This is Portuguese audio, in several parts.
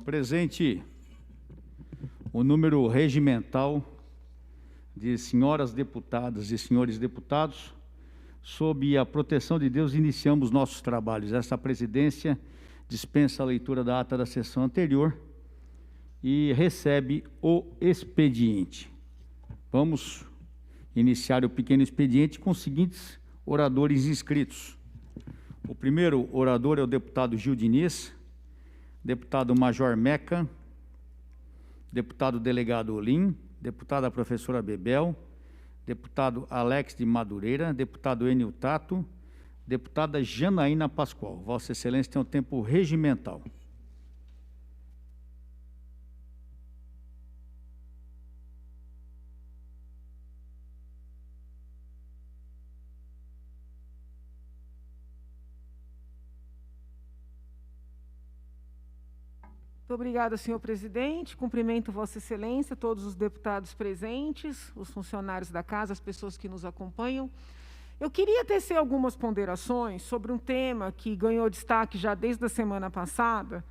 Presente o número regimental de senhoras deputadas e senhores deputados. Sob a proteção de Deus, iniciamos nossos trabalhos. Esta presidência dispensa a leitura da ata da sessão anterior e recebe o expediente. Vamos iniciar o pequeno expediente com os seguintes oradores inscritos. O primeiro orador é o deputado Gil Diniz, deputado Major Meca, deputado delegado Olim, deputada professora Bebel, deputado Alex de Madureira, deputado Enio Tato, deputada Janaína Pascoal. Vossa Excelência tem um tempo regimental. Muito obrigada, senhor presidente. Cumprimento Vossa Excelência, todos os deputados presentes, os funcionários da casa, as pessoas que nos acompanham. Eu queria tecer algumas ponderações sobre um tema que ganhou destaque já desde a semana passada,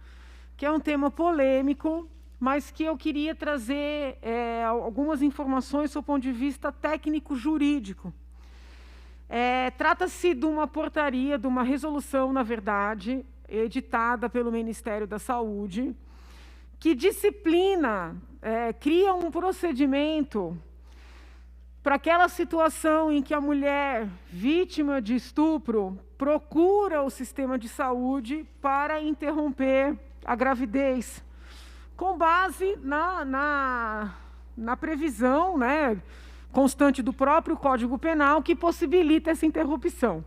que é um tema polêmico, mas que eu queria trazer algumas informações do ponto de vista técnico-jurídico. Trata-se de uma portaria, de uma resolução, na verdade, editada pelo Ministério da Saúde, que disciplina, cria um procedimento para aquela situação em que a mulher vítima de estupro procura o sistema de saúde para interromper a gravidez, com base na previsão, constante do próprio Código Penal, que possibilita essa interrupção.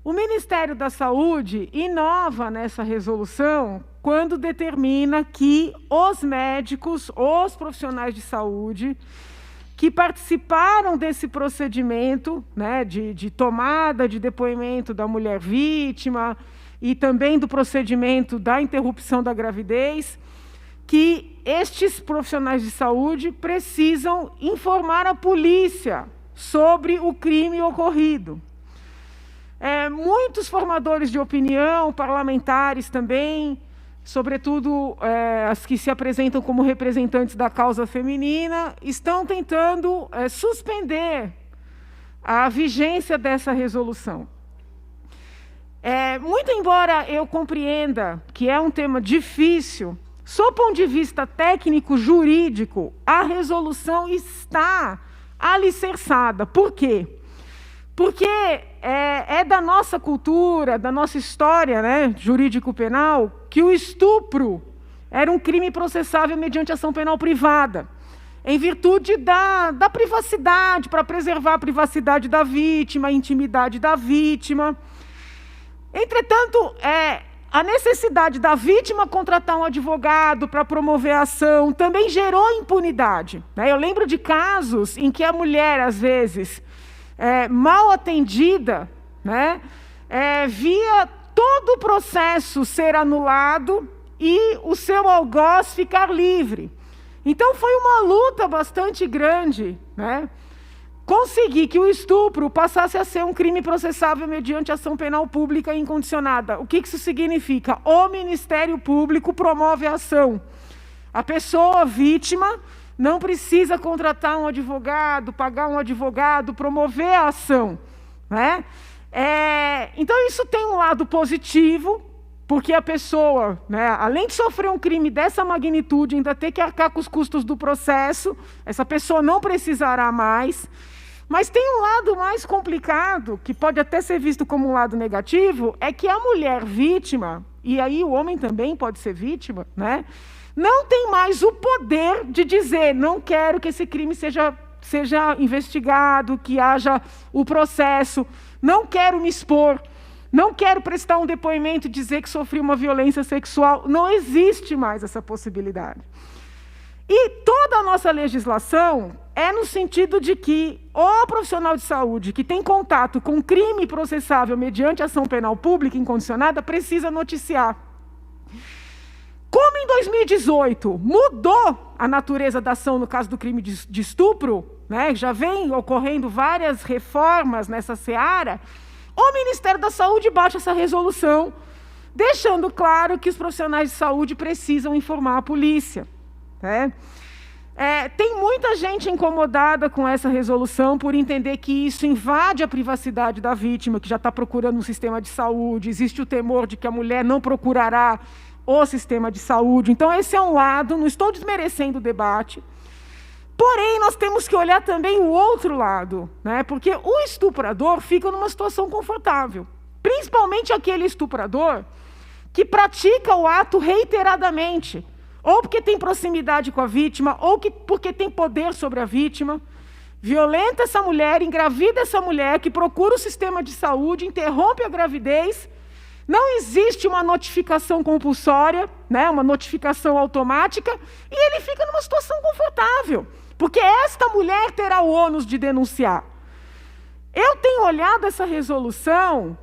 O Ministério da Saúde inova nessa resolução quando determina que os médicos, os profissionais de saúde, que participaram desse procedimento, de tomada de depoimento da mulher vítima e também do procedimento da interrupção da gravidez, que estes profissionais de saúde precisam informar a polícia sobre o crime ocorrido. Muitos formadores de opinião, parlamentares também, sobretudo as que se apresentam como representantes da causa feminina, estão tentando suspender a vigência dessa resolução. Muito embora eu compreenda que é um tema difícil, sob o ponto de vista técnico-jurídico, a resolução está alicerçada. Por quê? Porque é da nossa cultura, da nossa história, jurídico-penal, que o estupro era um crime processável mediante ação penal privada, em virtude da privacidade, para preservar a privacidade da vítima, a intimidade da vítima. Entretanto, a necessidade da vítima contratar um advogado para promover a ação também gerou impunidade. Eu lembro de casos em que a mulher, às vezes, mal atendida, via todo o processo ser anulado e o seu algoz ficar livre. Então, foi uma luta bastante grande, conseguir que o estupro passasse a ser um crime processável mediante ação penal pública incondicionada. O que isso significa? O Ministério Público promove a ação. A pessoa vítima não precisa contratar um advogado, pagar um advogado, promover a ação. Então, isso tem um lado positivo, porque a pessoa, além de sofrer um crime dessa magnitude, ainda ter que arcar com os custos do processo, essa pessoa não precisará mais. Mas tem um lado mais complicado, que pode até ser visto como um lado negativo, é que a mulher vítima, e aí o homem também pode ser vítima, não tem mais o poder de dizer: não quero que esse crime seja investigado, que haja o processo, não quero me expor, não quero prestar um depoimento e dizer que sofri uma violência sexual. Não existe mais essa possibilidade. E toda a nossa legislação é no sentido de que o profissional de saúde que tem contato com crime processável mediante ação penal pública incondicionada precisa noticiar. Como em 2018 mudou a natureza da ação no caso do crime de estupro, já vem ocorrendo várias reformas nessa seara, o Ministério da Saúde baixa essa resolução deixando claro que os profissionais de saúde precisam informar a polícia, né? Tem muita gente incomodada com essa resolução por entender que isso invade a privacidade da vítima, que já está procurando um sistema de saúde, existe o temor de que a mulher não procurará o sistema de saúde. Então, esse é um lado, não estou desmerecendo o debate. Porém, nós temos que olhar também o outro lado, né? Porque o estuprador fica numa situação confortável, principalmente aquele estuprador que pratica o ato reiteradamente, ou porque tem proximidade com a vítima, ou porque tem poder sobre a vítima, violenta essa mulher, engravida essa mulher, que procura o sistema de saúde, interrompe a gravidez, não existe uma notificação compulsória, né, uma notificação automática, e ele fica numa situação confortável, porque esta mulher terá o ônus de denunciar. Eu tenho olhado essa resolução,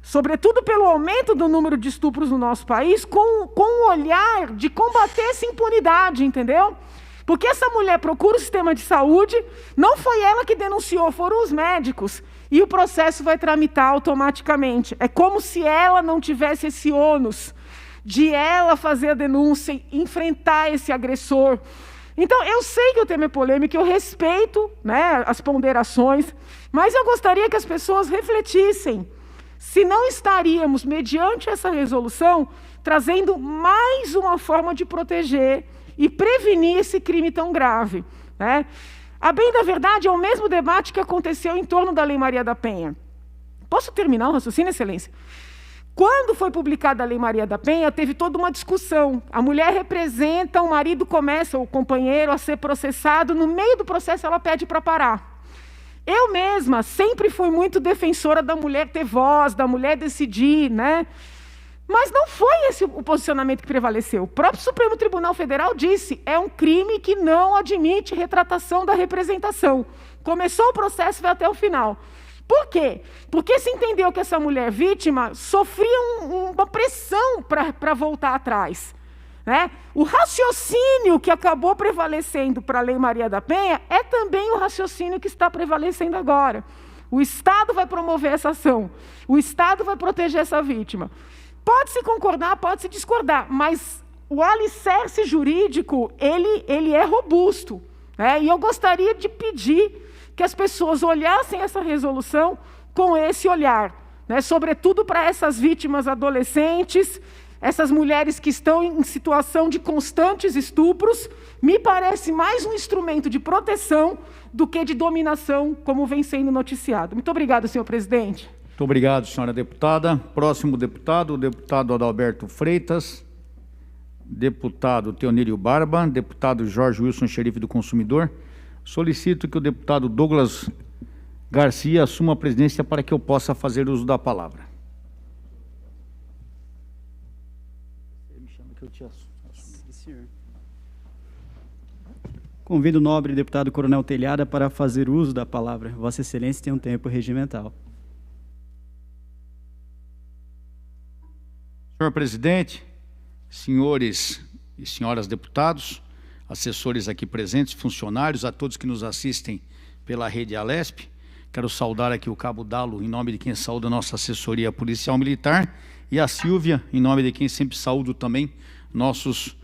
sobretudo pelo aumento do número de estupros no nosso país, com um olhar de combater essa impunidade, entendeu? Porque essa mulher procura o sistema de saúde, não foi ela que denunciou, foram os médicos, e o processo vai tramitar automaticamente. É como se ela não tivesse esse ônus de ela fazer a denúncia e enfrentar esse agressor. Então, eu sei que o tema é polêmico, eu respeito, né, as ponderações, mas eu gostaria que as pessoas refletissem se não estaríamos, mediante essa resolução, trazendo mais uma forma de proteger e prevenir esse crime tão grave, né? A bem da verdade, é o mesmo debate que aconteceu em torno da Lei Maria da Penha. Posso terminar o raciocínio, Excelência? Quando foi publicada a Lei Maria da Penha, teve toda uma discussão. A mulher representa, o marido começa, o companheiro, a ser processado, no meio do processo ela pede para parar. Eu mesma sempre fui muito defensora da mulher ter voz, da mulher decidir, né? Mas não foi esse o posicionamento que prevaleceu. O próprio Supremo Tribunal Federal disse, é um crime que não admite retratação da representação. Começou o processo e vai até o final. Por quê? Porque se entendeu que essa mulher vítima sofria uma pressão para voltar atrás, né? O raciocínio que acabou prevalecendo para a Lei Maria da Penha é também o raciocínio que está prevalecendo agora. O Estado vai promover essa ação, o Estado vai proteger essa vítima. Pode-se concordar, pode-se discordar, mas o alicerce jurídico, ele é robusto, né? E eu gostaria de pedir que as pessoas olhassem essa resolução com esse olhar, né? Sobretudo para essas vítimas adolescentes, essas mulheres que estão em situação de constantes estupros, me parece mais um instrumento de proteção do que de dominação, como vem sendo noticiado. Muito obrigada, senhor presidente. Muito obrigado, senhora deputada. Próximo deputado, o deputado Adalberto Freitas, deputado Teonírio Barba, deputado Jorge Wilson, xerife do consumidor. Solicito que o deputado Douglas Garcia assuma a presidência para que eu possa fazer uso da palavra. Convido o nobre deputado Coronel Telhada para fazer uso da palavra. Vossa Excelência tem um tempo regimental. Senhor presidente, senhores e senhoras deputados, assessores aqui presentes, funcionários, a todos que nos assistem pela rede Alesp, quero saudar aqui o Cabo Dalo, em nome de quem saúda a nossa assessoria policial militar, e a Silvia, em nome de quem sempre saúdo também nossos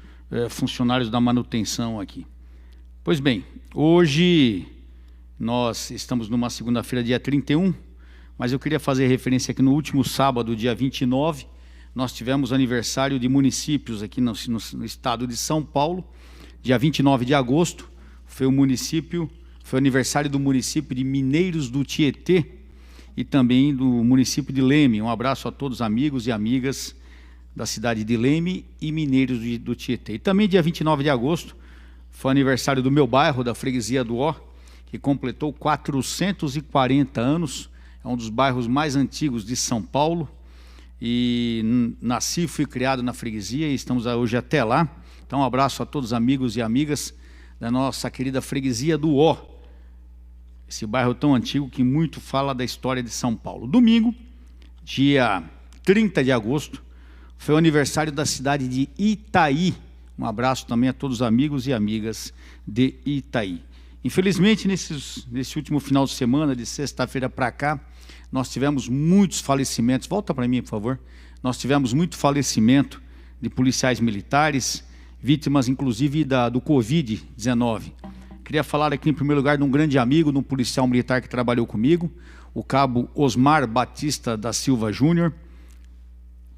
funcionários da manutenção aqui. Pois bem, hoje nós estamos numa segunda-feira, dia 31, mas eu queria fazer referência que no último sábado, dia 29, nós tivemos aniversário de municípios aqui no estado de São Paulo. Dia 29 de agosto foi o aniversário do município de Mineiros do Tietê e também do município de Leme. Um abraço a todos os amigos e amigas da cidade de Leme e Mineiros do Tietê. E também dia 29 de agosto foi o aniversário do meu bairro, da freguesia do Ó, que completou 440 anos. É um dos bairros mais antigos de São Paulo. E nasci e fui criado na freguesia e estamos hoje até lá. Então, um abraço a todos os amigos e amigas da nossa querida freguesia do Ó. Esse bairro tão antigo que muito fala da história de São Paulo. Domingo, dia 30 de agosto, foi o aniversário da cidade de Itaí. Um abraço também a todos os amigos e amigas de Itaí. Infelizmente, nesse último final de semana, de sexta-feira para cá, nós tivemos muitos falecimentos. Volta para mim, por favor. nós tivemos muito falecimento de policiais militares, vítimas inclusive do Covid-19. Queria falar aqui em primeiro lugar de um grande amigo, de um policial militar que trabalhou comigo, o cabo Osmar Batista da Silva Júnior,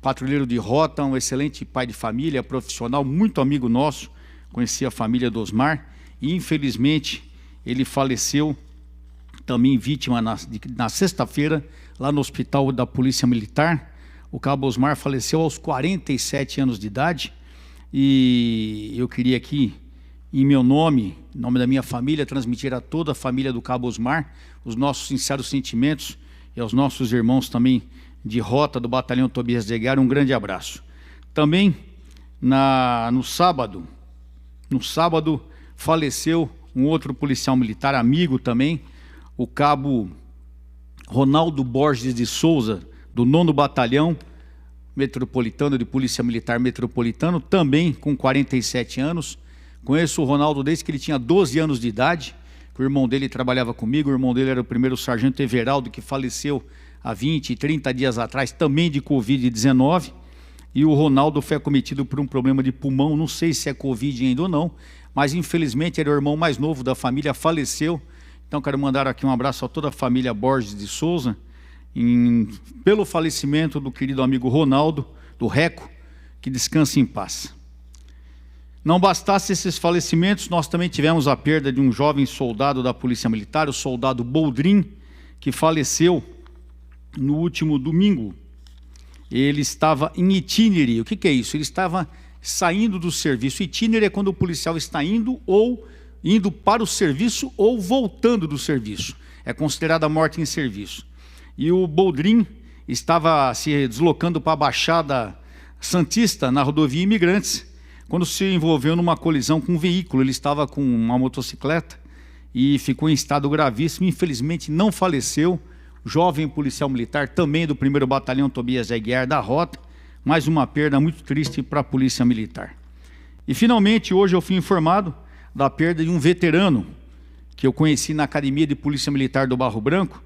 patrulheiro de rota, um excelente pai de família, profissional, muito amigo nosso, conhecia a família do Osmar, e infelizmente ele faleceu também vítima na sexta-feira, lá no hospital da Polícia Militar. O cabo Osmar faleceu aos 47 anos de idade, e eu queria aqui, em meu nome, em nome da minha família, transmitir a toda a família do cabo Osmar os nossos sinceros sentimentos e aos nossos irmãos também de rota do batalhão Tobias de Aguiar, um grande abraço. Também no sábado faleceu um outro policial militar, amigo também, o cabo Ronaldo Borges de Souza, do 9º Batalhão Metropolitano de Polícia Militar Metropolitano, também com 47 anos. Conheço o Ronaldo desde que ele tinha 12 anos de idade, que o irmão dele trabalhava comigo. O irmão dele era o primeiro sargento Everaldo, que faleceu há 20, 30 dias atrás, também de Covid-19. E o Ronaldo foi acometido por um problema de pulmão, não sei se é Covid ainda ou não, mas infelizmente era o irmão mais novo da família, faleceu. Então quero mandar aqui um abraço a toda a família Borges de Souza, pelo falecimento do querido amigo Ronaldo, do Reco, que descanse em paz. Não bastasse esses falecimentos, nós também tivemos a perda de um jovem soldado da Polícia Militar, o soldado Boldrin, que faleceu no último domingo. Ele estava em itinere. O que é isso? Ele estava saindo do serviço. Itinere é quando o policial está indo para o serviço ou voltando do serviço. É considerada morte em serviço. E o Boldrin estava se deslocando para a Baixada Santista, na rodovia Imigrantes, quando se envolveu numa colisão com um veículo. Ele estava com uma motocicleta e ficou em estado gravíssimo. Infelizmente não faleceu. Jovem policial militar, também do 1º Batalhão Tobias de Aguiar da Rota. Mais uma perda muito triste para a Polícia Militar. E finalmente hoje eu fui informado da perda de um veterano que eu conheci na Academia de Polícia Militar do Barro Branco.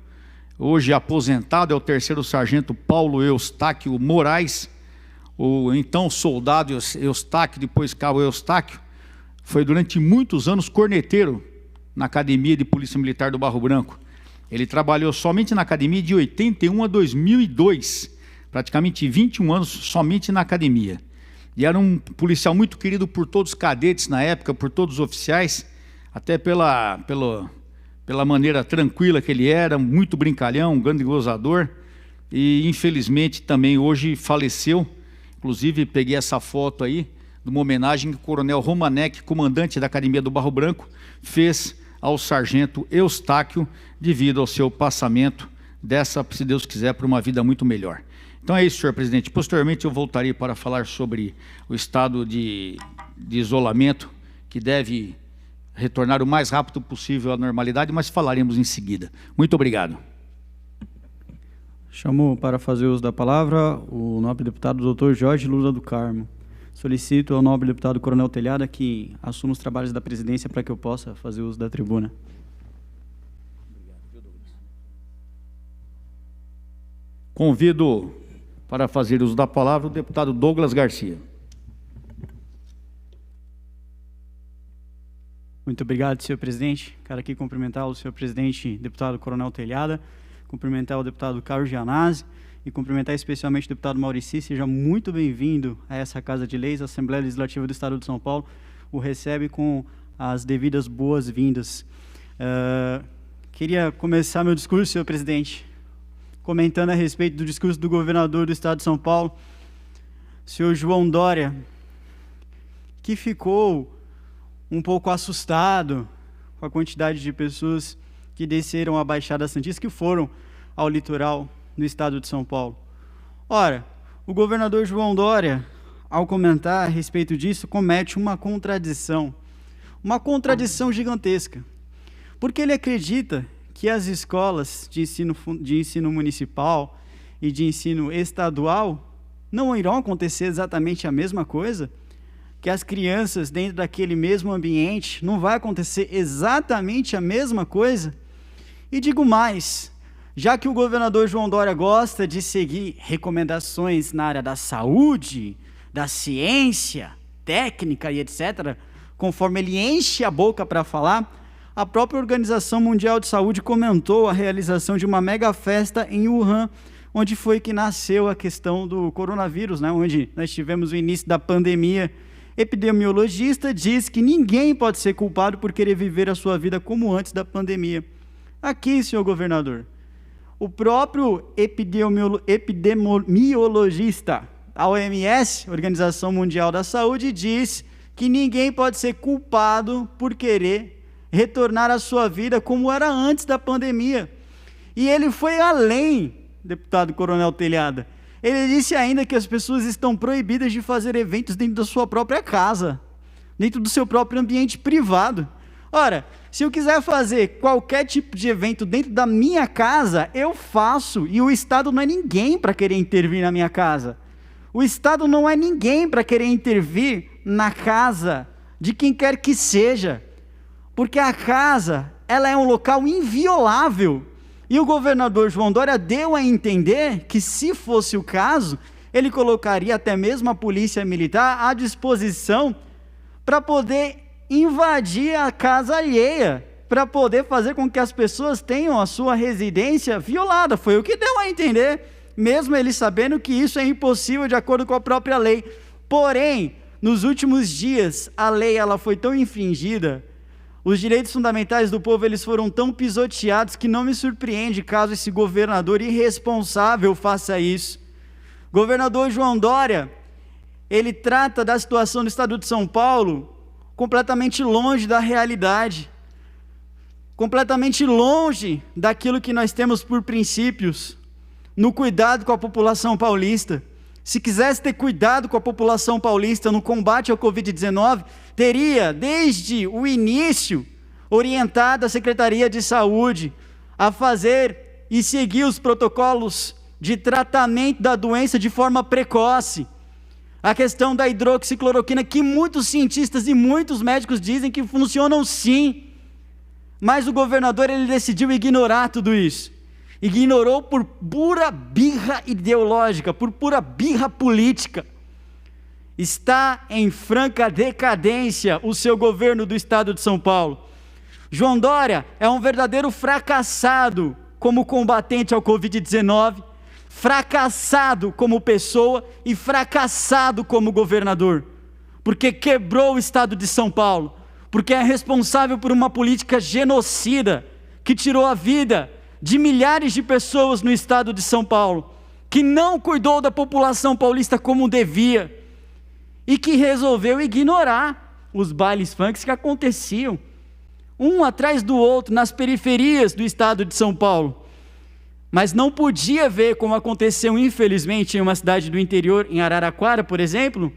Hoje aposentado, é o 3º Sargento Paulo Eustáquio Moraes. O então soldado Eustáquio, depois cabo Eustáquio, foi durante muitos anos corneteiro na Academia de Polícia Militar do Barro Branco. Ele trabalhou somente na academia de 81 a 2002, praticamente 21 anos somente na academia. E era um policial muito querido por todos os cadetes na época, por todos os oficiais, até pela maneira tranquila que ele era, muito brincalhão, um grande gozador. E infelizmente também hoje faleceu. Inclusive peguei essa foto aí, de uma homenagem que o coronel Romanek, comandante da Academia do Barro Branco, fez ao sargento Eustáquio, devido ao seu passamento se Deus quiser, para uma vida muito melhor. Então é isso, senhor presidente. Posteriormente eu voltarei para falar sobre o estado de isolamento, que deve retornar o mais rápido possível à normalidade, mas falaremos em seguida. Muito obrigado. Chamo para fazer uso da palavra o nobre deputado Dr. Jorge Lula do Carmo. Solicito ao nobre deputado Coronel Telhada que assuma os trabalhos da presidência para que eu possa fazer uso da tribuna. Convido para fazer uso da palavra o deputado Douglas Garcia. Muito obrigado, senhor presidente. Quero aqui cumprimentar o senhor presidente, deputado Coronel Telhada, cumprimentar o deputado Carlos Gianazzi e cumprimentar especialmente o deputado Maurici. Seja muito bem-vindo a essa Casa de Leis. A Assembleia Legislativa do Estado de São Paulo o recebe com as devidas boas-vindas. Queria começar meu discurso, senhor presidente, comentando a respeito do discurso do governador do Estado de São Paulo, senhor João Dória, que ficou um pouco assustado com a quantidade de pessoas que desceram a Baixada Santista, que foram ao litoral no estado de São Paulo. Ora, o governador João Dória, ao comentar a respeito disso, comete uma contradição gigantesca, porque ele acredita que as escolas de ensino municipal e de ensino estadual não irão acontecer exatamente a mesma coisa, que as crianças dentro daquele mesmo ambiente não vai acontecer exatamente a mesma coisa. E digo mais, Já que o governador João Dória gosta de seguir recomendações na área da saúde, da ciência, técnica e etc., conforme ele enche a boca para falar, a própria Organização Mundial de Saúde comentou a realização de uma mega festa em Wuhan, onde foi que nasceu a questão do coronavírus, né? Onde nós tivemos o início da pandemia. Epidemiologista diz que ninguém pode ser culpado por querer viver a sua vida como antes da pandemia. Aqui, senhor governador, o próprio epidemiologista, a OMS, Organização Mundial da Saúde, diz que ninguém pode ser culpado por querer retornar à sua vida como era antes da pandemia. E ele foi além, deputado Coronel Telhada. Ele disse ainda que as pessoas estão proibidas de fazer eventos dentro da sua própria casa, dentro do seu próprio ambiente privado. Ora, se eu quiser fazer qualquer tipo de evento dentro da minha casa, eu faço, e o Estado não é ninguém para querer intervir na minha casa. O Estado não é ninguém para querer intervir na casa de quem quer que seja, porque a casa, ela é um local inviolável. E o governador João Dória deu a entender que, se fosse o caso, ele colocaria até mesmo a polícia militar à disposição para poder invadir a casa alheia, para poder fazer com que as pessoas tenham a sua residência violada. Foi o que deu a entender, mesmo ele sabendo que isso é impossível de acordo com a própria lei. Porém, nos últimos dias, a lei ela foi tão infringida, os direitos fundamentais do povo eles foram tão pisoteados que não me surpreende caso esse governador irresponsável faça isso. Governador João Dória, ele trata da situação do estado de São Paulo completamente longe da realidade, completamente longe daquilo que nós temos por princípios, no cuidado com a população paulista. Se quisesse ter cuidado com a população paulista no combate ao Covid-19, teria, desde o início, orientado a Secretaria de Saúde a fazer e seguir os protocolos de tratamento da doença de forma precoce. A questão da hidroxicloroquina, que muitos cientistas e muitos médicos dizem que funcionam sim, mas o governador ele decidiu ignorar tudo isso. Ignorou por pura birra ideológica, por pura birra política. Está em franca decadência o seu governo do estado de São Paulo. João Dória é um verdadeiro fracassado como combatente ao Covid-19, fracassado como pessoa e fracassado como governador, porque quebrou o estado de São Paulo, porque é responsável por uma política genocida que tirou a vida de milhares de pessoas no estado de São Paulo, que não cuidou da população paulista como devia e que resolveu ignorar os bailes funks que aconteciam um atrás do outro nas periferias do estado de São Paulo, mas não podia ver como aconteceu infelizmente em uma cidade do interior, em Araraquara, por exemplo,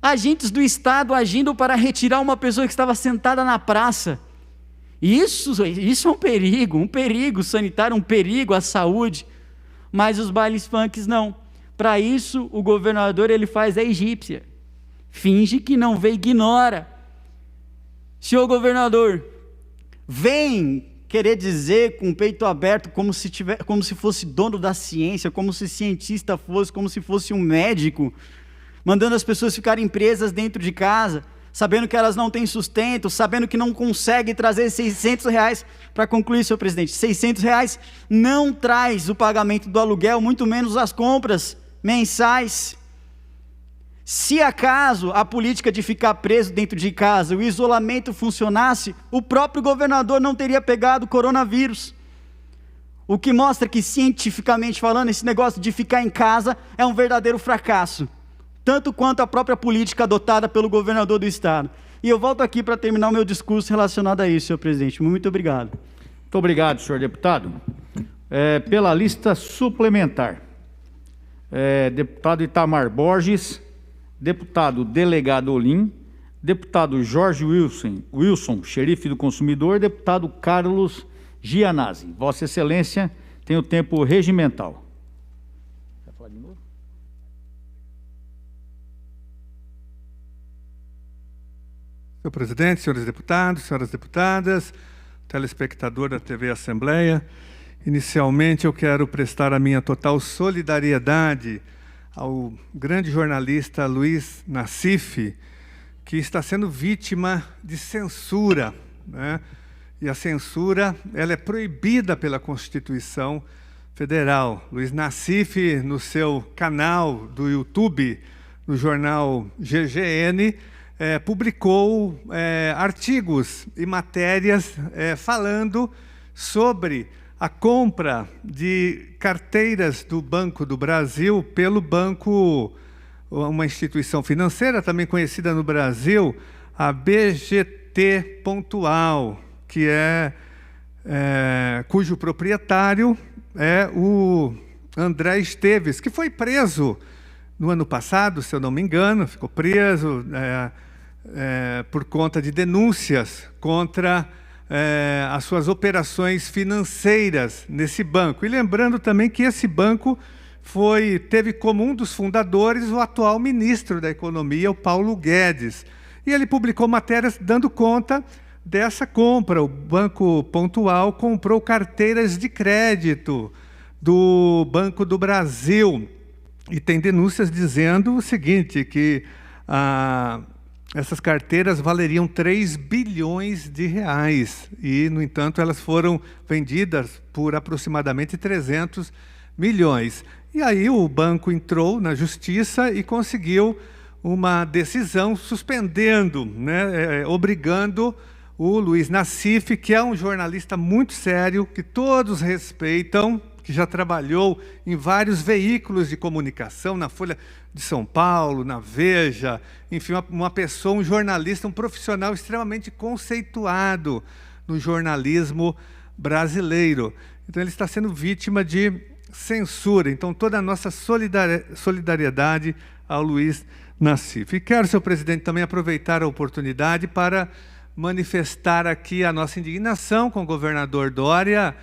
agentes do estado agindo para retirar uma pessoa que estava sentada na praça. Isso é um perigo sanitário, um perigo à saúde, mas os bailes funks não. Para isso, o governador ele faz a egípcia, finge que não vê, ignora. Senhor governador, vem querer dizer com o peito aberto, como se fosse dono da ciência, como se cientista fosse, como se fosse um médico, mandando as pessoas ficarem presas dentro de casa, sabendo que elas não têm sustento, sabendo que não consegue trazer R$600 para concluir, senhor presidente. R$600 não traz o pagamento do aluguel, muito menos as compras mensais. Se acaso a política de ficar preso dentro de casa, o isolamento funcionasse, o próprio governador não teria pegado o coronavírus. O que mostra que, cientificamente falando, esse negócio de ficar em casa é um verdadeiro fracasso, tanto quanto a própria política adotada pelo governador do estado. E eu volto aqui para terminar o meu discurso relacionado a isso, senhor presidente. Muito obrigado. Muito obrigado, senhor deputado. Pela lista suplementar, deputado Itamar Borges, deputado Delegado Olim, deputado Jorge Wilson, xerife do consumidor, deputado Carlos Gianazzi. Vossa Excelência tem o tempo regimental. Quer falar de novo? Senhor presidente, senhores deputados, senhoras deputadas, telespectador da TV Assembleia, Inicialmente, eu quero prestar a minha total solidariedade ao grande jornalista Luiz Nassif, que está sendo vítima de censura, né? E a censura, ela é proibida pela Constituição Federal. Luiz Nassif, no seu canal do YouTube, no jornal GGN, publicou artigos e matérias falando sobre a compra de carteiras do Banco do Brasil pelo banco, uma instituição financeira também conhecida no Brasil, a BGT Pontual, que cujo proprietário é o André Esteves, que foi preso no ano passado, se eu não me engano, ficou preso por conta de denúncias contra as suas operações financeiras nesse banco. E lembrando também que esse banco teve como um dos fundadores o atual ministro da Economia, o Paulo Guedes. E ele publicou matérias dando conta dessa compra. O Banco Pontual comprou carteiras de crédito do Banco do Brasil. E tem denúncias dizendo o seguinte, que essas carteiras valeriam 3 bilhões de reais. E, no entanto, elas foram vendidas por aproximadamente 300 milhões. E aí o banco entrou na justiça e conseguiu uma decisão suspendendo, né, obrigando o Luiz Nassif, que é um jornalista muito sério, que todos respeitam, que já trabalhou em vários veículos de comunicação, na Folha de São Paulo, na Veja, enfim, uma pessoa, um jornalista, um profissional extremamente conceituado no jornalismo brasileiro. Então, ele está sendo vítima de censura. Então, toda a nossa solidariedade ao Luiz Nassif. E quero, senhor presidente, também aproveitar a oportunidade para manifestar aqui a nossa indignação com o governador Dória,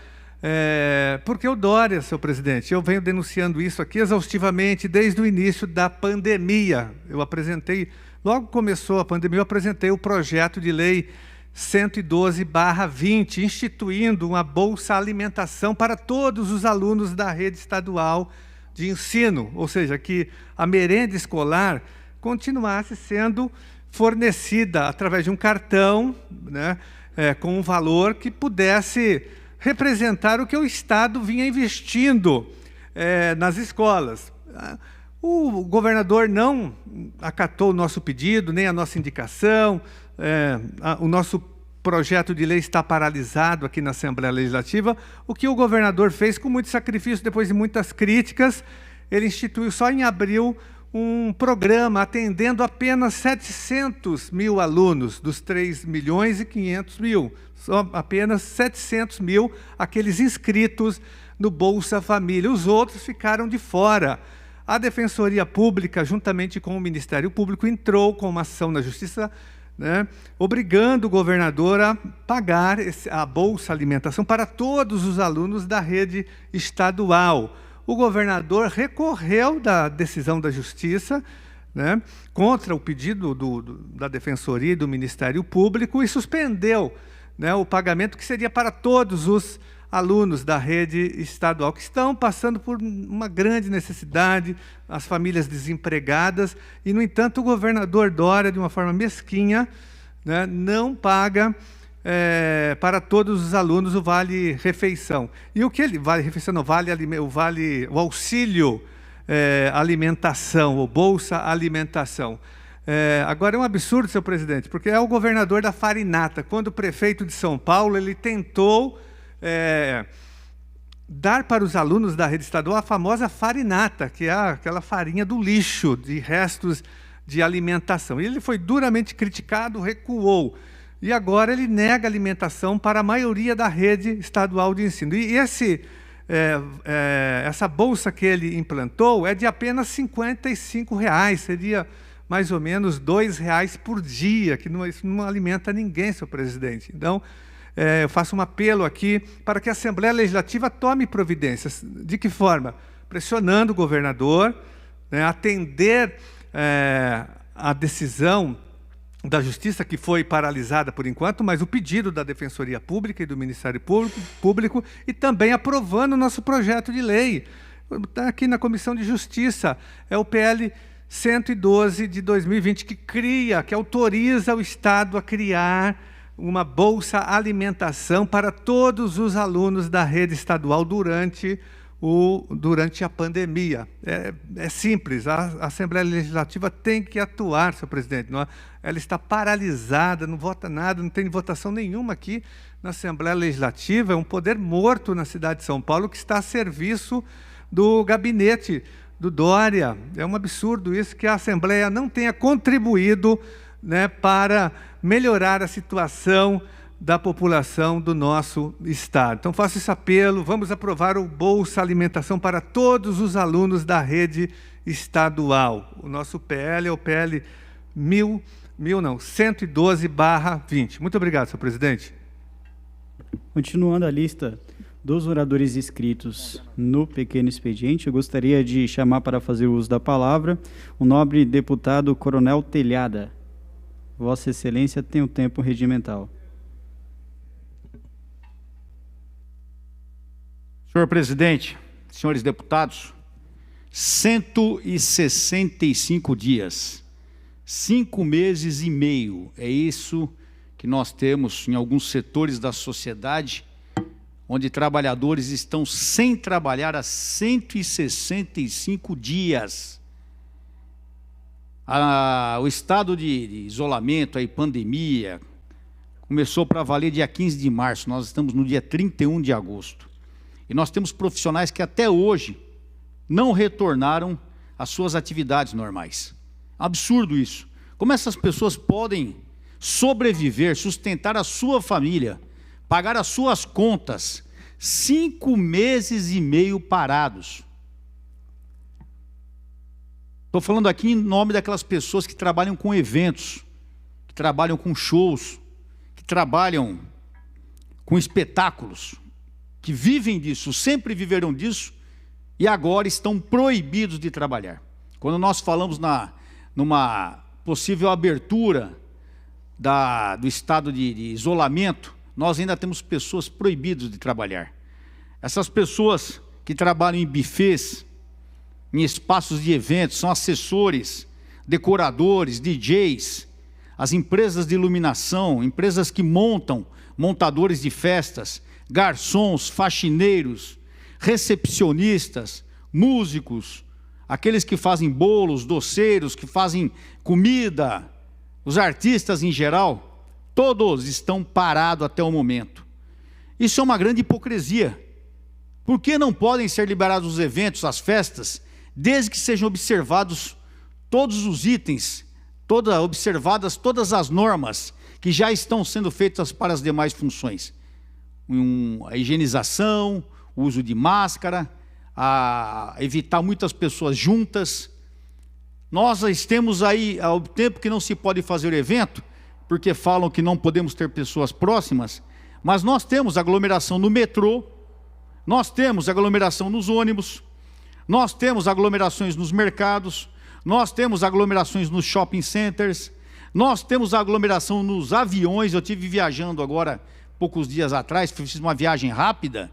porque o Dória, senhor presidente, eu venho denunciando isso aqui exaustivamente desde o início da pandemia. Eu apresentei, logo que começou a pandemia, eu apresentei o projeto de lei 112/20, instituindo uma bolsa alimentação para todos os alunos da rede estadual de ensino, ou seja, que a merenda escolar continuasse sendo fornecida através de um cartão, né, com um valor que pudesse representar o que o Estado vinha investindo nas escolas. O governador não acatou o nosso pedido, nem a nossa indicação. O nosso projeto de lei está paralisado aqui na Assembleia Legislativa. O que o governador fez, com muito sacrifício, depois de muitas críticas, ele instituiu só em abril um programa atendendo apenas 700 mil alunos, dos 3.500.000. Só apenas 700 mil aqueles inscritos no Bolsa Família. Os outros ficaram de fora. A Defensoria Pública, juntamente com o Ministério Público, entrou com uma ação na Justiça, né, obrigando o governador a pagar a Bolsa Alimentação para todos os alunos da rede estadual. O governador recorreu da decisão da Justiça, né, contra o pedido da Defensoria e do Ministério Público e suspendeu, né, o pagamento que seria para todos os alunos da rede estadual, que estão passando por uma grande necessidade, as famílias desempregadas, e, no entanto, o governador Dória, de uma forma mesquinha, né, não paga para todos os alunos o vale-refeição. E o que ele vale-refeição, não, o auxílio alimentação, ou Bolsa Alimentação. Agora é um absurdo, senhor presidente, porque é o governador da farinata. Quando o prefeito de São Paulo, ele tentou dar para os alunos da rede estadual a famosa farinata, que é aquela farinha do lixo, de restos de alimentação. E ele foi duramente criticado, recuou. E agora ele nega alimentação para a maioria da rede estadual de ensino. E essa bolsa que ele implantou é de apenas R$ 55,00, seria mais ou menos R$ 2,00 por dia, que isso não alimenta ninguém, senhor presidente. Então, eu faço um apelo aqui para que a Assembleia Legislativa tome providências. De que forma? Pressionando o governador, né, atender a decisão da Justiça, que foi paralisada por enquanto, mas o pedido da Defensoria Pública e do Ministério Público, e também aprovando o nosso projeto de lei. Está aqui na Comissão de Justiça, é o PL 112 de 2020, que autoriza o Estado a criar uma bolsa alimentação para todos os alunos da rede estadual durante a pandemia. É simples, a Assembleia Legislativa tem que atuar, senhor presidente. Ela está paralisada, não vota nada, não tem votação nenhuma aqui na Assembleia Legislativa, é um poder morto na cidade de São Paulo que está a serviço do gabinete do Dória. É um absurdo isso, que a Assembleia não tenha contribuído, né, para melhorar a situação da população do nosso estado. Então, faço esse apelo, vamos aprovar o Bolsa Alimentação para todos os alunos da rede estadual. O nosso PL é o PL 112/20. Muito obrigado, senhor presidente. Continuando a lista dos oradores inscritos no pequeno expediente, eu gostaria de chamar para fazer uso da palavra o nobre deputado Coronel Telhada. Vossa Excelência tem o tempo regimental. Senhor presidente, senhores deputados, 165 dias, 5 meses e meio, é isso que nós temos em alguns setores da sociedade, onde trabalhadores estão sem trabalhar há 165 dias. O estado de isolamento, a pandemia, começou para valer dia 15 de março, nós estamos no dia 31 de agosto. E nós temos profissionais que até hoje não retornaram às suas atividades normais. Absurdo isso. Como essas pessoas podem sobreviver, sustentar a sua família, pagar as suas contas, 5 meses e meio parados? Estou falando aqui em nome daquelas pessoas que trabalham com eventos, que trabalham com shows, que trabalham com espetáculos, que vivem disso, sempre viveram disso e agora estão proibidos de trabalhar. Quando nós falamos numa possível abertura do estado de isolamento, nós ainda temos pessoas proibidas de trabalhar. Essas pessoas que trabalham em bufês, em espaços de eventos, são assessores, decoradores, DJs, as empresas de iluminação, empresas que montadores de festas, garçons, faxineiros, recepcionistas, músicos, aqueles que fazem bolos, doceiros, que fazem comida, os artistas em geral, todos estão parados até o momento. Isso é uma grande hipocrisia. Por que não podem ser liberados os eventos, as festas, desde que sejam observados todos os itens, observadas todas as normas que já estão sendo feitas para as demais funções? A higienização, o uso de máscara, evitar muitas pessoas juntas. Nós temos aí, ao tempo que não se pode fazer evento, porque falam que não podemos ter pessoas próximas, mas nós temos aglomeração no metrô, nós temos aglomeração nos ônibus, nós temos aglomerações nos mercados, nós temos aglomerações nos shopping centers, nós temos aglomeração nos aviões. Eu estive viajando agora, poucos dias atrás, fiz uma viagem rápida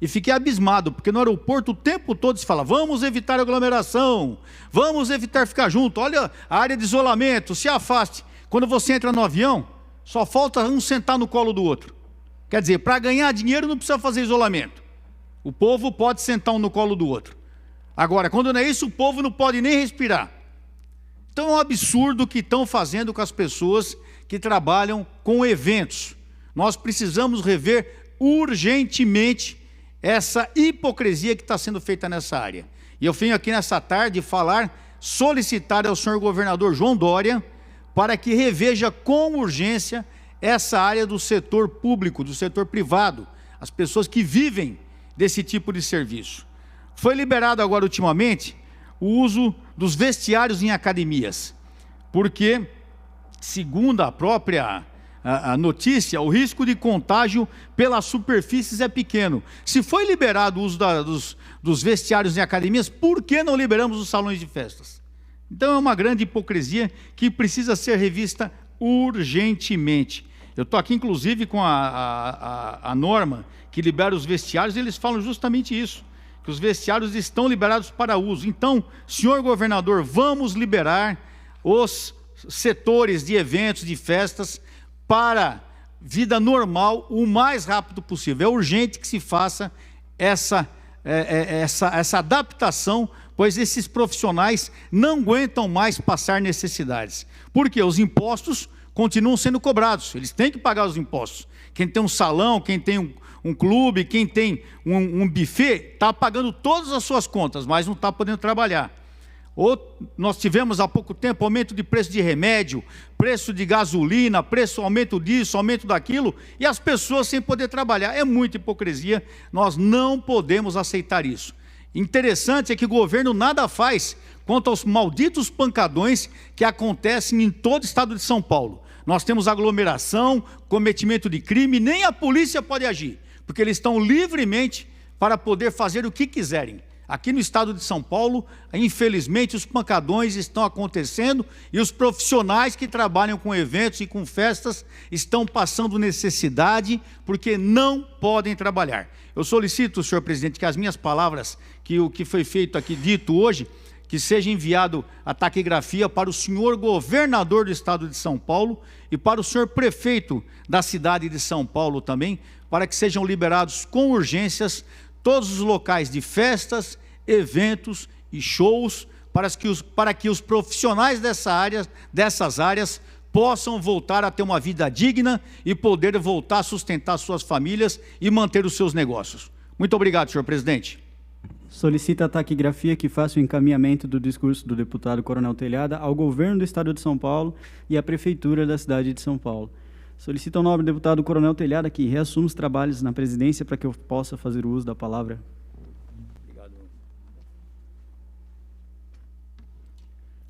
e fiquei abismado, porque no aeroporto o tempo todo se fala: vamos evitar aglomeração, vamos evitar ficar junto, olha a área de isolamento, se afaste. Quando você entra no avião, só falta um sentar no colo do outro. Quer dizer, para ganhar dinheiro não precisa fazer isolamento, o povo pode sentar um no colo do outro. Agora, quando não é isso, o povo não pode nem respirar. Então é um absurdo o que estão fazendo com as pessoas que trabalham com eventos. Nós precisamos rever urgentemente essa hipocrisia que está sendo feita nessa área. E eu venho aqui nessa tarde solicitar ao senhor governador João Dória para que reveja com urgência essa área do setor público, do setor privado, as pessoas que vivem desse tipo de serviço. Foi liberado agora ultimamente o uso dos vestiários em academias, porque, segundo a própria notícia, o risco de contágio pelas superfícies é pequeno. Se foi liberado o uso dos vestiários em academias, por que não liberamos os salões de festas? Então é uma grande hipocrisia que precisa ser revista urgentemente. Eu estou aqui, inclusive, com a norma que libera os vestiários, e eles falam justamente isso, que os vestiários estão liberados para uso. Então, senhor governador, vamos liberar os setores de eventos, de festas, para vida normal o mais rápido possível. É urgente que se faça essa adaptação, pois esses profissionais não aguentam mais passar necessidades. Porque os impostos continuam sendo cobrados, eles têm que pagar os impostos. Quem tem um salão, quem tem um clube, quem tem um buffet, está pagando todas as suas contas, mas não está podendo trabalhar. Nós tivemos há pouco tempo aumento de preço de remédio, preço de gasolina, aumento disso, aumento daquilo, e as pessoas sem poder trabalhar. É muita hipocrisia, nós não podemos aceitar isso. Interessante é que o governo nada faz quanto aos malditos pancadões que acontecem em todo o estado de São Paulo. Nós temos aglomeração, cometimento de crime, nem a polícia pode agir, porque eles estão livremente para poder fazer o que quiserem. Aqui no estado de São Paulo, infelizmente, os pancadões estão acontecendo e os profissionais que trabalham com eventos e com festas estão passando necessidade porque não podem trabalhar. Eu solicito, senhor presidente, que as minhas palavras, que o que foi feito aqui, dito hoje, que seja enviado a taquigrafia para o senhor governador do estado de São Paulo e para o senhor prefeito da cidade de São Paulo também, para que sejam liberados com urgências todos os locais de festas, eventos e shows, para que os profissionais dessas áreas possam voltar a ter uma vida digna e poder voltar a sustentar suas famílias e manter os seus negócios. Muito obrigado, senhor presidente. Solicita a taquigrafia que faça o encaminhamento do discurso do deputado Coronel Telhada ao governo do estado de São Paulo e à prefeitura da cidade de São Paulo. Solicito ao nobre deputado Coronel Telhada que reassuma os trabalhos na presidência para que eu possa fazer o uso da palavra. Obrigado.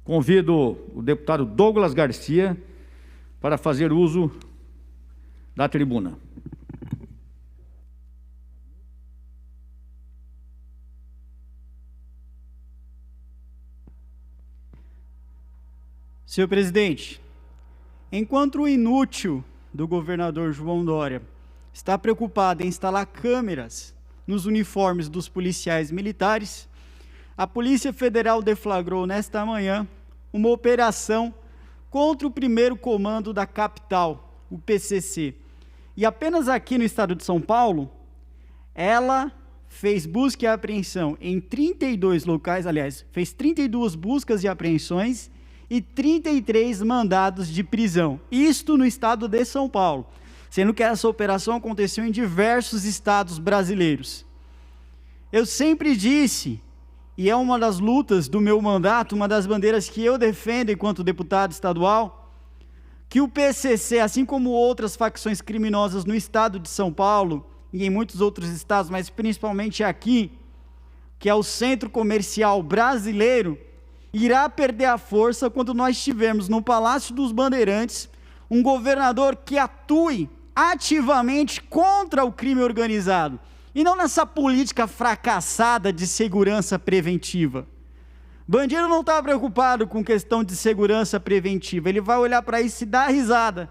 Convido o deputado Douglas Garcia para fazer uso da tribuna. Senhor presidente, enquanto o inútil do governador João Dória está preocupado em instalar câmeras nos uniformes dos policiais militares, a Polícia Federal deflagrou nesta manhã uma operação contra o primeiro comando da capital, o PCC. E apenas aqui no estado de São Paulo, ela fez busca e apreensão em 32 locais, aliás, fez 32 buscas e apreensões e 33 mandados de prisão. Isto no estado de São Paulo, sendo que essa operação aconteceu em diversos estados brasileiros. Eu sempre disse, e é uma das lutas do meu mandato, uma das bandeiras que eu defendo enquanto deputado estadual, que o PCC, assim como outras facções criminosas no estado de São Paulo e em muitos outros estados, mas principalmente aqui, que é o centro comercial brasileiro, irá perder a força quando nós tivermos no Palácio dos Bandeirantes um governador que atue ativamente contra o crime organizado, e não nessa política fracassada de segurança preventiva. Bandido não está preocupado com questão de segurança preventiva, ele vai olhar para isso e dar risada.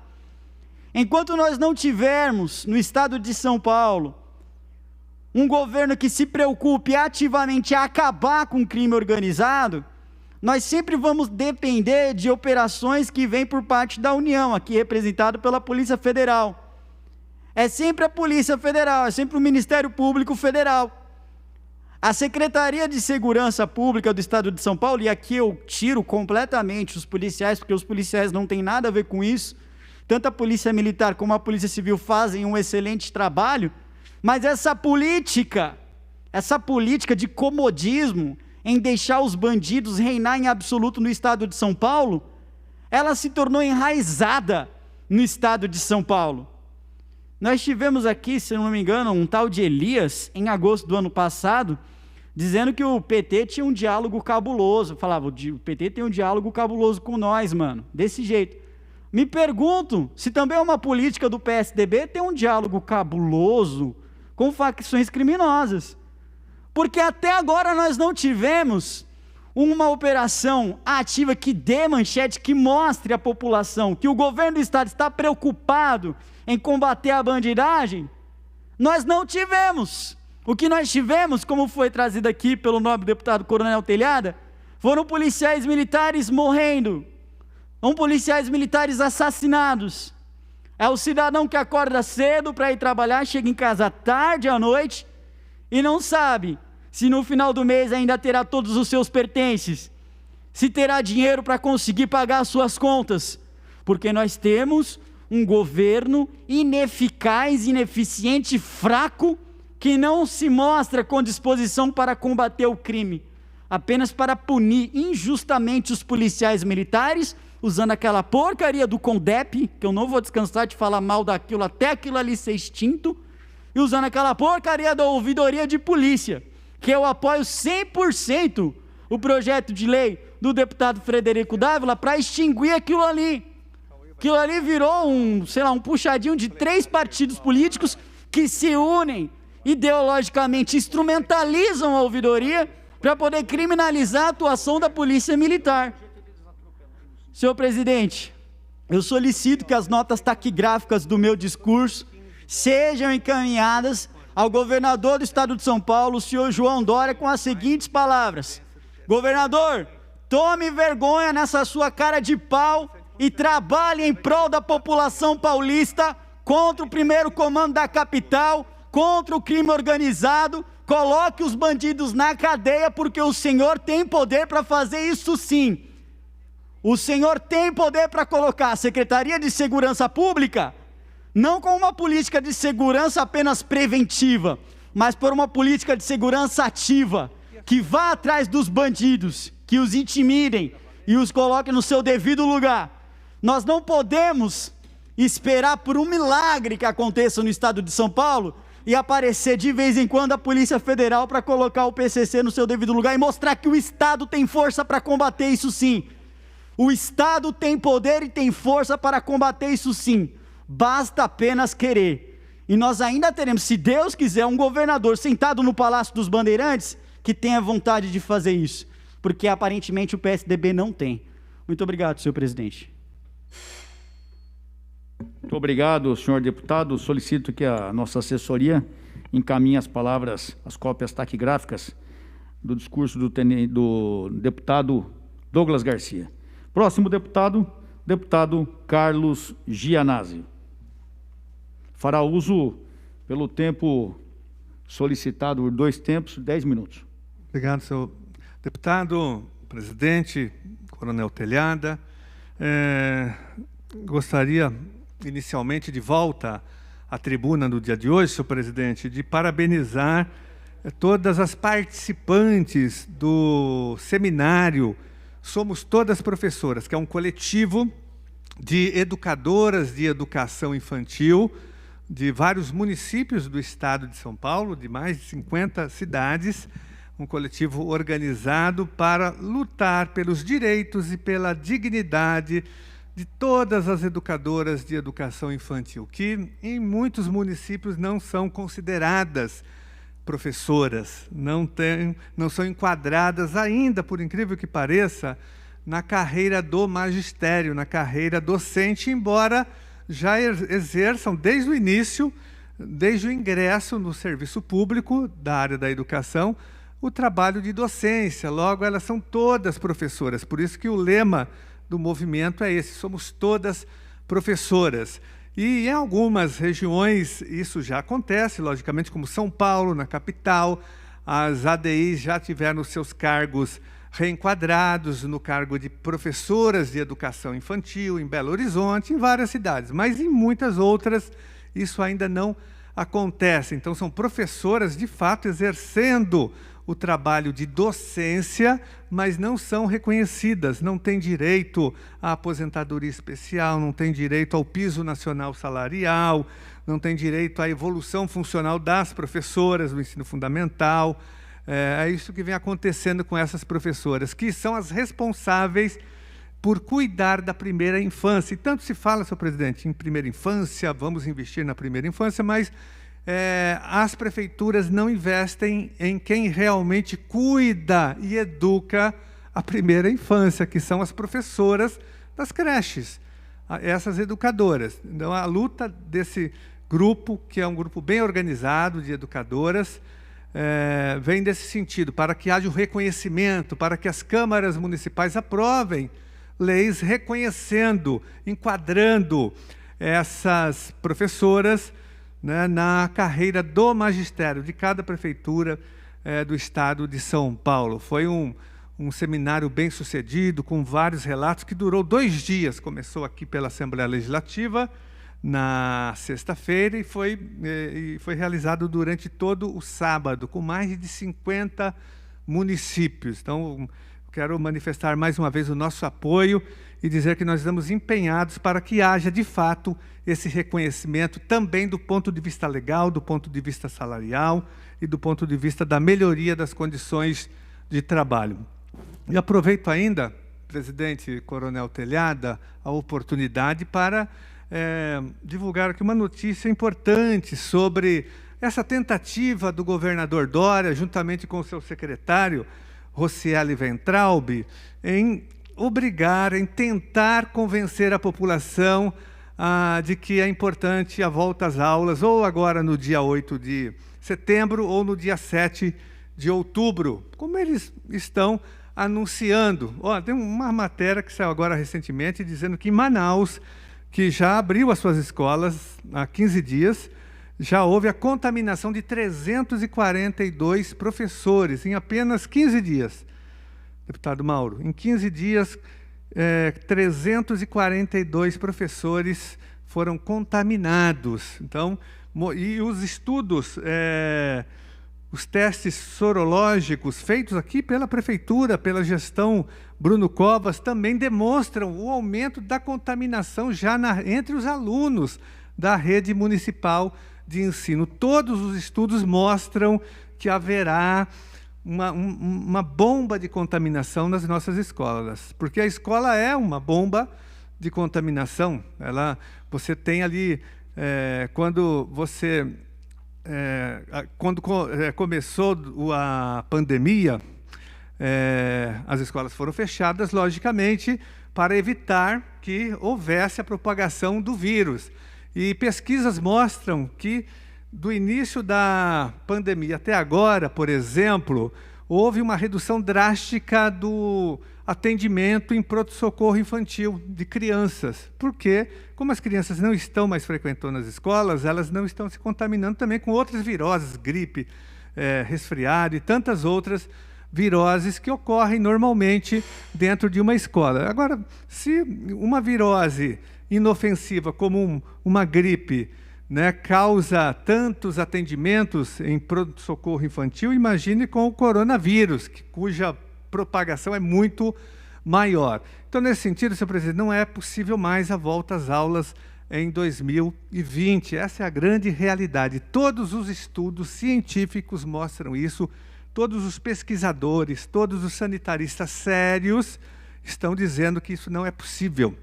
Enquanto nós não tivermos no estado de São Paulo um governo que se preocupe ativamente a acabar com o crime organizado, nós sempre vamos depender de operações que vêm por parte da União, aqui representado pela Polícia Federal. É sempre a Polícia Federal, é sempre o Ministério Público Federal. A Secretaria de Segurança Pública do Estado de São Paulo, e aqui eu tiro completamente os policiais, porque os policiais não têm nada a ver com isso, tanto a Polícia Militar como a Polícia Civil fazem um excelente trabalho, mas essa política de comodismo, em deixar os bandidos reinar em absoluto no estado de São Paulo, ela se tornou enraizada no estado de São Paulo. Nós tivemos aqui, se não me engano, um tal de Elias, em agosto do ano passado, dizendo que o PT tinha um diálogo cabuloso. Falava, o PT tem um diálogo cabuloso com nós, mano, desse jeito. Me pergunto se também é uma política do PSDB ter um diálogo cabuloso com facções criminosas. Porque até agora nós não tivemos uma operação ativa que dê manchete, que mostre à população que o governo do estado está preocupado em combater a bandidagem, nós não tivemos. O que nós tivemos, como foi trazido aqui pelo nobre deputado Coronel Telhada, foram policiais militares morrendo, policiais militares assassinados. É o cidadão que acorda cedo para ir trabalhar, chega em casa tarde à noite e não sabe se no final do mês ainda terá todos os seus pertences, se terá dinheiro para conseguir pagar as suas contas, porque nós temos um governo ineficaz, ineficiente, fraco, que não se mostra com disposição para combater o crime, apenas para punir injustamente os policiais militares, usando aquela porcaria do CONDEP, que eu não vou descansar de falar mal daquilo até aquilo ali ser extinto, e usando aquela porcaria da ouvidoria de polícia, que eu apoio 100% o projeto de lei do deputado Frederico Dávila para extinguir aquilo ali. Aquilo ali virou um puxadinho de 3 partidos políticos que se unem ideologicamente, instrumentalizam a ouvidoria para poder criminalizar a atuação da polícia militar. Senhor presidente, eu solicito que as notas taquigráficas do meu discurso sejam encaminhadas ao governador do estado de São Paulo, o senhor João Dória, com as seguintes palavras: governador, tome vergonha nessa sua cara de pau e trabalhe em prol da população paulista, contra o primeiro comando da capital, contra o crime organizado, coloque os bandidos na cadeia, porque o senhor tem poder para fazer isso sim. O senhor tem poder para colocar a Secretaria de Segurança Pública, não com uma política de segurança apenas preventiva, mas por uma política de segurança ativa, que vá atrás dos bandidos, que os intimidem e os coloque no seu devido lugar. Nós não podemos esperar por um milagre que aconteça no estado de São Paulo e aparecer de vez em quando a Polícia Federal para colocar o PCC no seu devido lugar e mostrar que o Estado tem força para combater isso sim. O Estado tem poder e tem força para combater isso sim. Basta apenas querer. E nós ainda teremos, se Deus quiser, um governador sentado no Palácio dos Bandeirantes que tenha vontade de fazer isso, porque aparentemente o PSDB não tem. Muito obrigado, senhor presidente. Muito obrigado, senhor deputado. Solicito que a nossa assessoria encaminhe as palavras, as cópias taquigráficas do discurso do deputado Douglas Garcia. Próximo deputado, deputado Carlos Gianazzi. Fará uso pelo tempo solicitado, por 2 tempos, 10 minutos. Obrigado, senhor deputado, presidente, Coronel Telhada. Gostaria, inicialmente, de volta à tribuna no dia de hoje, senhor presidente, de parabenizar todas as participantes do seminário Somos Todas Professoras, que é um coletivo de educadoras de educação infantil de vários municípios do estado de São Paulo, de mais de 50 cidades, um coletivo organizado para lutar pelos direitos e pela dignidade de todas as educadoras de educação infantil, que em muitos municípios não são consideradas professoras, não são enquadradas ainda, por incrível que pareça, na carreira do magistério, na carreira docente, embora já exerçam desde o início, desde o ingresso no serviço público da área da educação, o trabalho de docência. Logo, elas são todas professoras, por isso que o lema do movimento é esse: somos todas professoras. E em algumas regiões isso já acontece, logicamente, como São Paulo, na capital, as ADIs já tiveram seus cargos reenquadrados no cargo de professoras de educação infantil em Belo Horizonte, em várias cidades, mas em muitas outras isso ainda não acontece. Então são professoras, de fato, exercendo o trabalho de docência, mas não são reconhecidas, não têm direito à aposentadoria especial, não têm direito ao piso nacional salarial, não têm direito à evolução funcional das professoras do ensino fundamental. É isso que vem acontecendo com essas professoras, que são as responsáveis por cuidar da primeira infância. E tanto se fala, senhor presidente, em primeira infância, vamos investir na primeira infância, mas as prefeituras não investem em quem realmente cuida e educa a primeira infância, que são as professoras das creches, essas educadoras. Então, a luta desse grupo, que é um grupo bem organizado de educadoras, vem desse sentido, para que haja o reconhecimento, para que as câmaras municipais aprovem leis reconhecendo, enquadrando essas professoras, né, na carreira do magistério de cada prefeitura do estado de São Paulo. Foi um seminário bem sucedido, com vários relatos, que durou 2 dias. Começou aqui pela Assembleia Legislativa, na sexta-feira, e foi realizado durante todo o sábado, com mais de 50 municípios. Então, quero manifestar mais uma vez o nosso apoio e dizer que nós estamos empenhados para que haja, de fato, esse reconhecimento também do ponto de vista legal, do ponto de vista salarial e do ponto de vista da melhoria das condições de trabalho. E aproveito ainda, presidente Coronel Telhada, a oportunidade para divulgar aqui uma notícia importante sobre essa tentativa do governador Dória, juntamente com o seu secretário, Rocieli Weintraub, em tentar convencer a população de que é importante a volta às aulas, ou agora no dia 8 de setembro, ou no dia 7 de outubro, como eles estão anunciando. Tem uma matéria que saiu agora recentemente, dizendo que em Manaus, que já abriu as suas escolas há 15 dias, já houve a contaminação de 342 professores em apenas 15 dias. Deputado Mauro, em 15 dias, 342 professores foram contaminados. Então, e os estudos, os testes sorológicos feitos aqui pela Prefeitura, pela gestão Bruno Covas, também demonstram o aumento da contaminação já entre os alunos da rede municipal de ensino. Todos os estudos mostram que haverá uma bomba de contaminação nas nossas escolas, porque a escola é uma bomba de contaminação. Você tem ali, quando começou a pandemia, as escolas foram fechadas, logicamente, para evitar que houvesse a propagação do vírus. E pesquisas mostram que, do início da pandemia até agora, por exemplo, houve uma redução drástica do atendimento em pronto-socorro infantil de crianças. Porque, como as crianças não estão mais frequentando as escolas, elas não estão se contaminando também com outras viroses, gripe, resfriado e tantas outras viroses que ocorrem normalmente dentro de uma escola. Agora, se uma virose inofensiva como uma gripe, né, causa tantos atendimentos em pronto-socorro infantil, imagine com o coronavírus, cuja propagação é muito maior. Então, nesse sentido, senhor presidente, não é possível mais a volta às aulas em 2020. Essa é a grande realidade. Todos os estudos científicos mostram isso, todos os pesquisadores, todos os sanitaristas sérios estão dizendo que isso não é possível,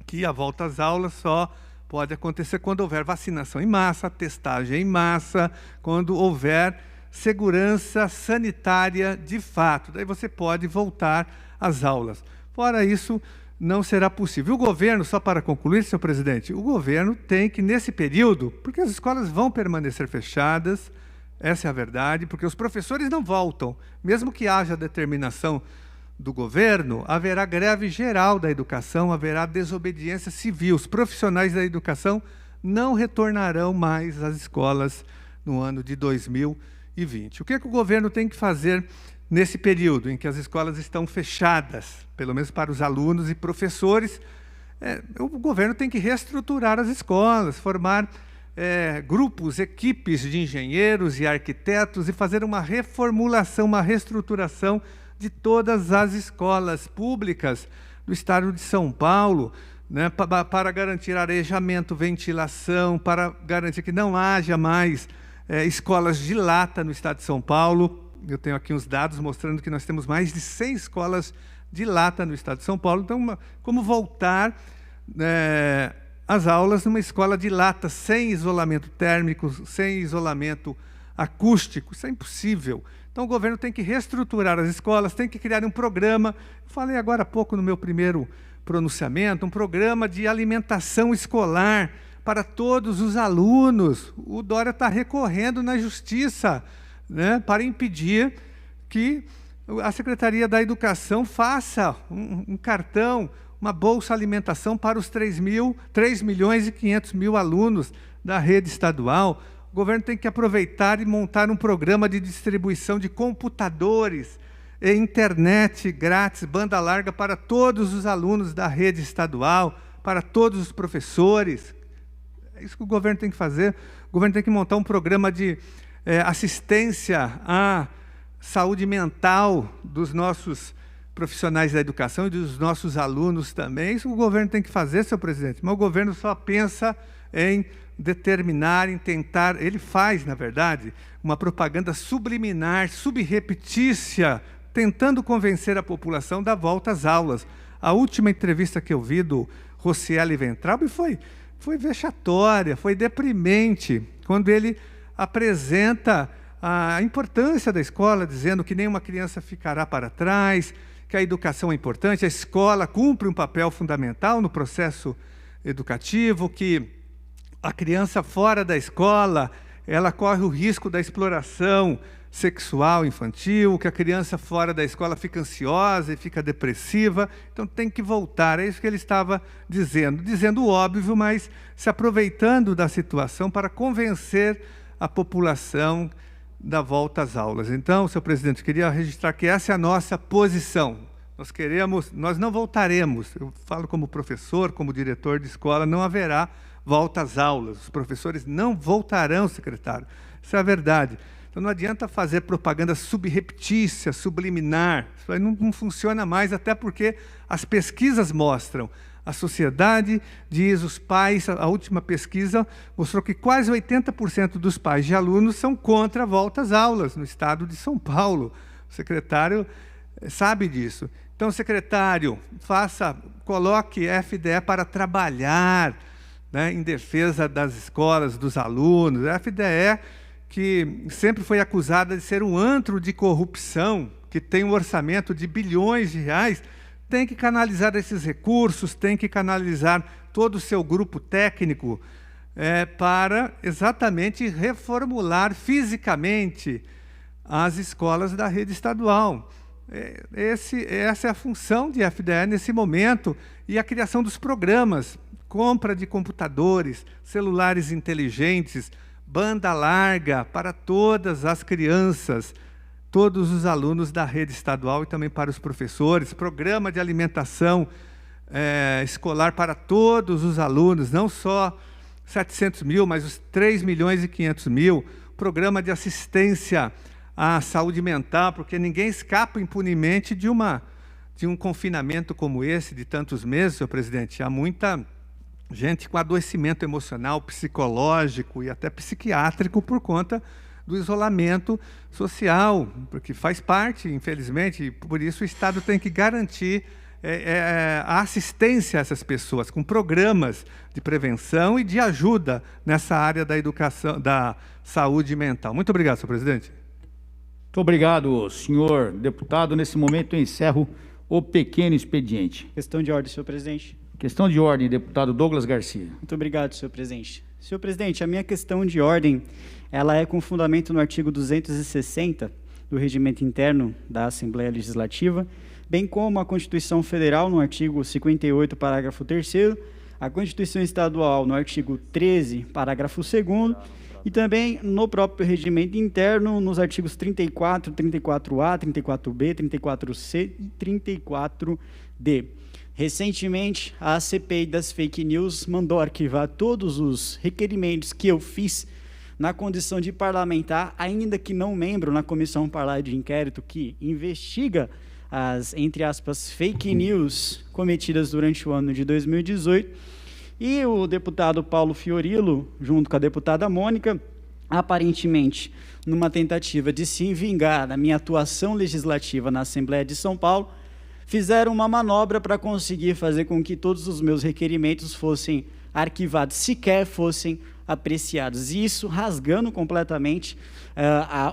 que a volta às aulas só pode acontecer quando houver vacinação em massa, testagem em massa, quando houver segurança sanitária de fato. Daí você pode voltar às aulas. Fora isso, não será possível. O governo, só para concluir, senhor presidente, o governo tem que, nesse período, porque as escolas vão permanecer fechadas, essa é a verdade, porque os professores não voltam, mesmo que haja determinação do governo, haverá greve geral da educação, haverá desobediência civil. Os profissionais da educação não retornarão mais às escolas no ano de 2020. O que o governo tem que fazer nesse período em que as escolas estão fechadas, pelo menos para os alunos e professores? O governo tem que reestruturar as escolas, formar grupos, equipes de engenheiros e arquitetos e fazer uma reformulação, uma reestruturação de todas as escolas públicas do estado de São Paulo, né, para garantir arejamento, ventilação, para garantir que não haja mais escolas de lata no estado de São Paulo. Eu tenho aqui uns dados mostrando que nós temos mais de 100 escolas de lata no estado de São Paulo. Então, como voltar às aulas numa escola de lata, sem isolamento térmico, sem isolamento acústico, isso é impossível. Então, o governo tem que reestruturar as escolas, tem que criar um programa. Eu falei agora há pouco no meu primeiro pronunciamento, um programa de alimentação escolar para todos os alunos. O Dória está recorrendo na justiça, né, para impedir que a Secretaria da Educação faça um cartão, uma bolsa alimentação para os 3.500.000 alunos da rede estadual. O governo tem que aproveitar e montar um programa de distribuição de computadores e internet grátis, banda larga para todos os alunos da rede estadual, para todos os professores. É isso que o governo tem que fazer. O governo tem que montar um programa de assistência à saúde mental dos nossos profissionais da educação e dos nossos alunos também. Isso o governo tem que fazer, senhor presidente, mas o governo só pensa em determinar, em tentar, ele faz, na verdade, uma propaganda subliminar, subreptícia, tentando convencer a população da volta às aulas. A última entrevista que eu vi do Rocieli Ventralbe foi vexatória, foi deprimente, quando ele apresenta a importância da escola, dizendo que nenhuma criança ficará para trás, que a educação é importante, a escola cumpre um papel fundamental no processo educativo, que a criança fora da escola, ela corre o risco da exploração sexual infantil, que a criança fora da escola fica ansiosa e fica depressiva. Então tem que voltar, é isso que ele estava dizendo o óbvio, mas se aproveitando da situação para convencer a população da volta às aulas. Então, senhor presidente, eu queria registrar que essa é a nossa posição. Nós não voltaremos, eu falo como professor, como diretor de escola, não haverá volta às aulas. Os professores não voltarão, secretário. Isso é a verdade. Então, não adianta fazer propaganda subreptícia, subliminar. Isso aí não funciona mais, até porque as pesquisas mostram. A sociedade diz, os pais, a última pesquisa mostrou que quase 80% dos pais de alunos são contra a volta às aulas no estado de São Paulo. O secretário sabe disso. Então, secretário, coloque a FDE para trabalhar, né, em defesa das escolas, dos alunos. A FDE, que sempre foi acusada de ser um antro de corrupção, que tem um orçamento de bilhões de reais, tem que canalizar esses recursos, tem que canalizar todo o seu grupo técnico para exatamente reformular fisicamente as escolas da rede estadual. Essa é a função de FDE nesse momento, e a criação dos programas, compra de computadores, celulares inteligentes, banda larga para todas as crianças, todos os alunos da rede estadual e também para os professores, programa de alimentação escolar para todos os alunos, não só 700.000, mas os 3.500.000, programa de assistência à saúde mental, porque ninguém escapa impunemente de um confinamento como esse, de tantos meses, senhor presidente. Há muita gente com adoecimento emocional, psicológico e até psiquiátrico por conta do isolamento social, porque faz parte, infelizmente, e por isso o Estado tem que garantir a assistência a essas pessoas, com programas de prevenção e de ajuda nessa área da educação, da saúde mental. Muito obrigado, senhor presidente. Muito obrigado, senhor deputado. Nesse momento eu encerro o pequeno expediente. Questão de ordem, senhor presidente. Questão de ordem, deputado Douglas Garcia. Muito obrigado, senhor presidente. Senhor presidente, a minha questão de ordem, ela é com fundamento no artigo 260 do Regimento Interno da Assembleia Legislativa, bem como a Constituição Federal, no artigo 58, parágrafo 3º, a Constituição Estadual, no artigo 13, parágrafo 2º, e também no próprio Regimento Interno, nos artigos 34, 34A, 34B, 34C e 34D. Recentemente, a CPI das fake news mandou arquivar todos os requerimentos que eu fiz na condição de parlamentar, ainda que não membro na comissão parlamentar de inquérito que investiga as, entre aspas, fake news cometidas durante o ano de 2018. E o deputado Paulo Fiorilo, junto com a deputada Mônica, aparentemente, numa tentativa de se vingar da minha atuação legislativa na Assembleia de São Paulo, fizeram uma manobra para conseguir fazer com que todos os meus requerimentos fossem arquivados, sequer fossem apreciados. E isso rasgando completamente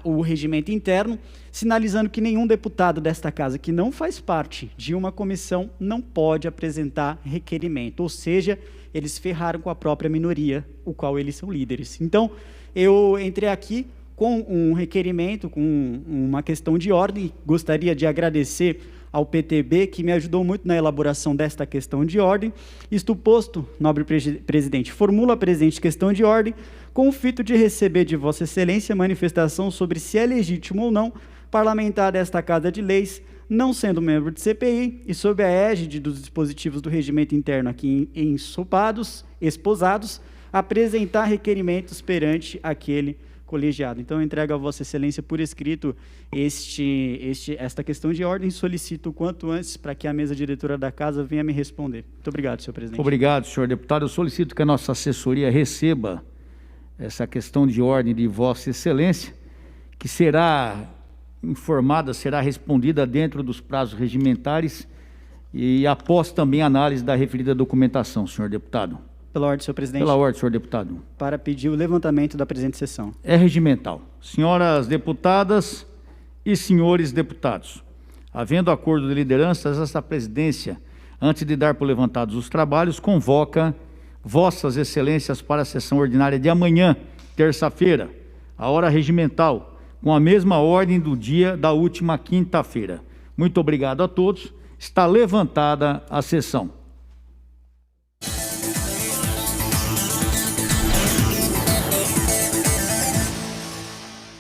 o regimento interno, sinalizando que nenhum deputado desta casa que não faz parte de uma comissão não pode apresentar requerimento, ou seja, eles ferraram com a própria minoria, o qual eles são líderes. Então, eu entrei aqui com um requerimento, com uma questão de ordem, gostaria de agradecer ao PTB, que me ajudou muito na elaboração desta questão de ordem. Isto posto, nobre presidente, formulo a presente questão de ordem com o fito de receber de Vossa Excelência manifestação sobre se é legítimo ou não parlamentar desta Casa de Leis, não sendo membro de CPI e sob a égide dos dispositivos do regimento interno aqui exposados, apresentar requerimentos perante aquele colegiado. Então, eu entrego a Vossa Excelência por escrito esta questão de ordem e solicito o quanto antes para que a mesa diretora da Casa venha me responder. Muito obrigado, senhor presidente. Obrigado, senhor deputado. Eu solicito que a nossa assessoria receba essa questão de ordem de Vossa Excelência, que será informada, será respondida dentro dos prazos regimentares e após também a análise da referida documentação, senhor deputado. Pela ordem, senhor presidente. Pela ordem, senhor deputado. Para pedir o levantamento da presente sessão. É regimental. Senhoras deputadas e senhores deputados, havendo acordo de lideranças, esta presidência, antes de dar por levantados os trabalhos, convoca Vossas Excelências para a sessão ordinária de amanhã, terça-feira, a hora regimental, com a mesma ordem do dia da última quinta-feira. Muito obrigado a todos. Está levantada a sessão.